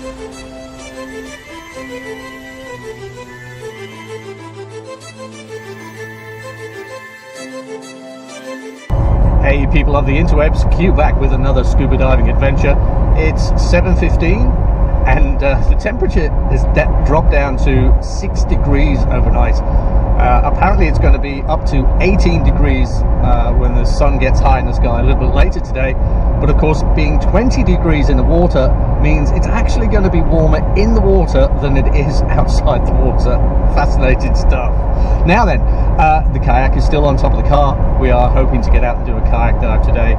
Hey people of the interwebs, Q back with another scuba diving adventure. It's 7:15 and the temperature has dropped down to 6 degrees overnight. Apparently it's going to be up to 18 degrees when the sun gets high in the sky a little bit later today. But of course, being 20 degrees in the water means it's actually going to be warmer in the water than it is outside the water. Fascinating stuff. Now then, the kayak is still on top of the car. We are hoping to get out and do a kayak dive today.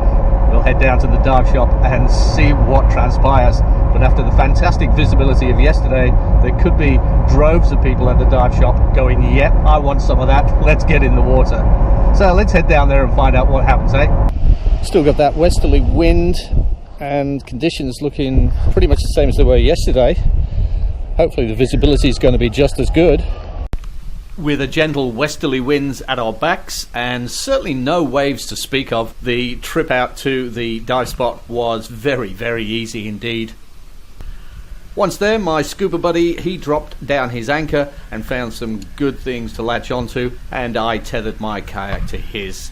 We'll head down to the dive shop and see what transpires. But after the fantastic visibility of yesterday, there could be droves of people at the dive shop going, yep, I want some of that. Let's get in the water. So let's head down there and find out what happens, eh? Still got that westerly wind and conditions looking pretty much the same as they were yesterday. Hopefully the visibility is going to be just as good. With a gentle westerly winds at our backs and certainly no waves to speak of, the trip out to the dive spot was very, very easy indeed. Once there, my scuba buddy, he dropped down his anchor and found some good things to latch onto, and I tethered my kayak to his.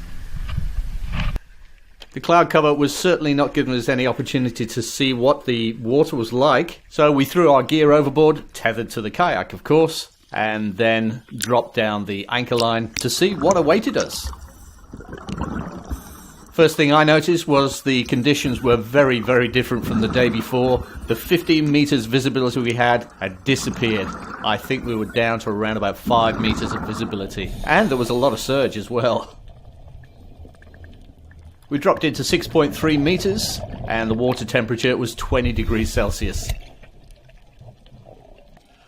The cloud cover was certainly not giving us any opportunity to see what the water was like, so we threw our gear overboard, tethered to the kayak of course, and then dropped down the anchor line to see what awaited us. First thing I noticed was the conditions were very, very different from the day before. The 15 meters visibility we had disappeared. I think we were down to around about 5 meters of visibility, and there was a lot of surge as well. We dropped into 6.3 meters and the water temperature was 20 degrees Celsius.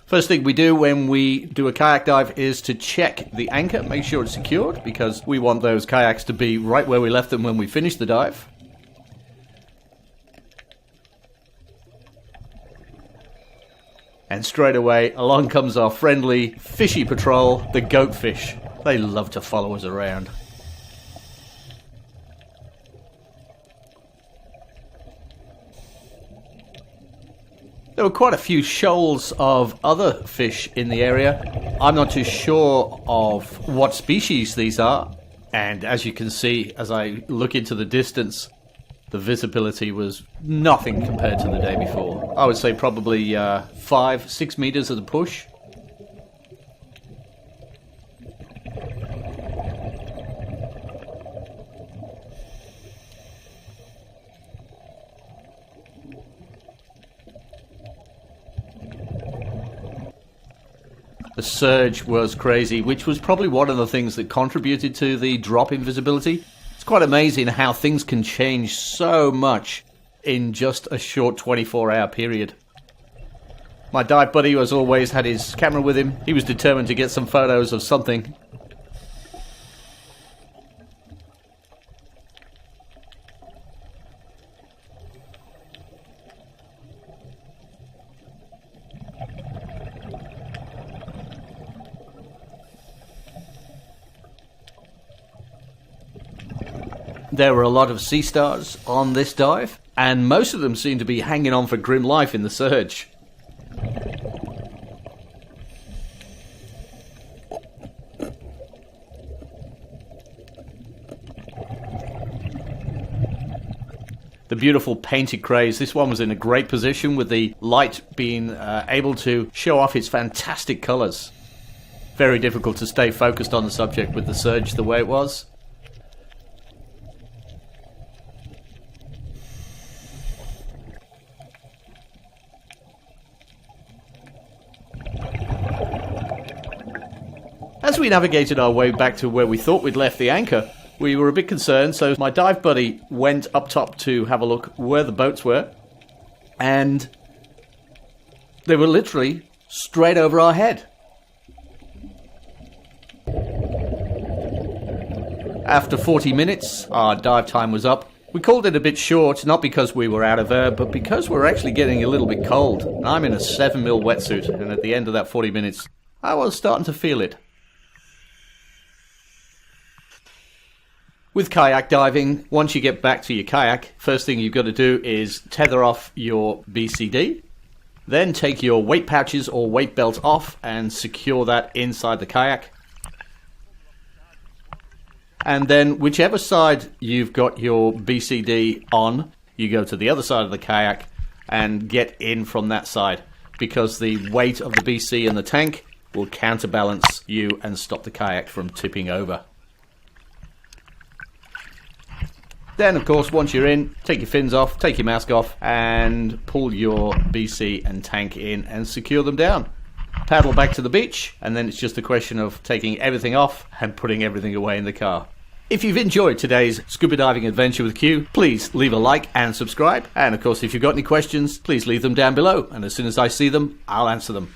First thing we do when we do a kayak dive is to check the anchor, make sure it's secured, because we want those kayaks to be right where we left them when we finish the dive. And straight away along comes our friendly fishy patrol, the goatfish. They love to follow us around. There were quite a few shoals of other fish in the area. I'm not too sure of what species these are, and as you can see as I look into the distance, the visibility was nothing compared to the day before. I would say probably 5-6 meters at a push. The surge was crazy, which was probably one of the things that contributed to the drop in visibility. It's quite amazing how things can change so much in just a short 24-hour period. My dive buddy, as always, had his camera with him. He was determined to get some photos of something. There were a lot of sea stars on this dive, and most of them seemed to be hanging on for grim life in the surge. The beautiful painted crays, this one was in a great position with the light being able to show off its fantastic colours. Very difficult to stay focused on the subject with the surge the way it was. As we navigated our way back to where we thought we'd left the anchor, we were a bit concerned, so my dive buddy went up top to have a look where the boats were, and they were literally straight over our head. After 40 minutes, our dive time was up. We called it a bit short, not because we were out of air, but because we were actually getting a little bit cold. I'm in a 7mm wetsuit, and at the end of that 40 minutes, I was starting to feel it. With kayak diving, once you get back to your kayak, first thing you've got to do is tether off your BCD. Then take your weight pouches or weight belt off and secure that inside the kayak. And then whichever side you've got your BCD on, you go to the other side of the kayak and get in from that side, because the weight of the BC in the tank will counterbalance you and stop the kayak from tipping over. Then, of course, once you're in, take your fins off, take your mask off, and pull your BC and tank in and secure them down. Paddle back to the beach, and then it's just a question of taking everything off and putting everything away in the car. If you've enjoyed today's scuba diving adventure with Q, please leave a like and subscribe. And of course, if you've got any questions, please leave them down below. And as soon as I see them, I'll answer them.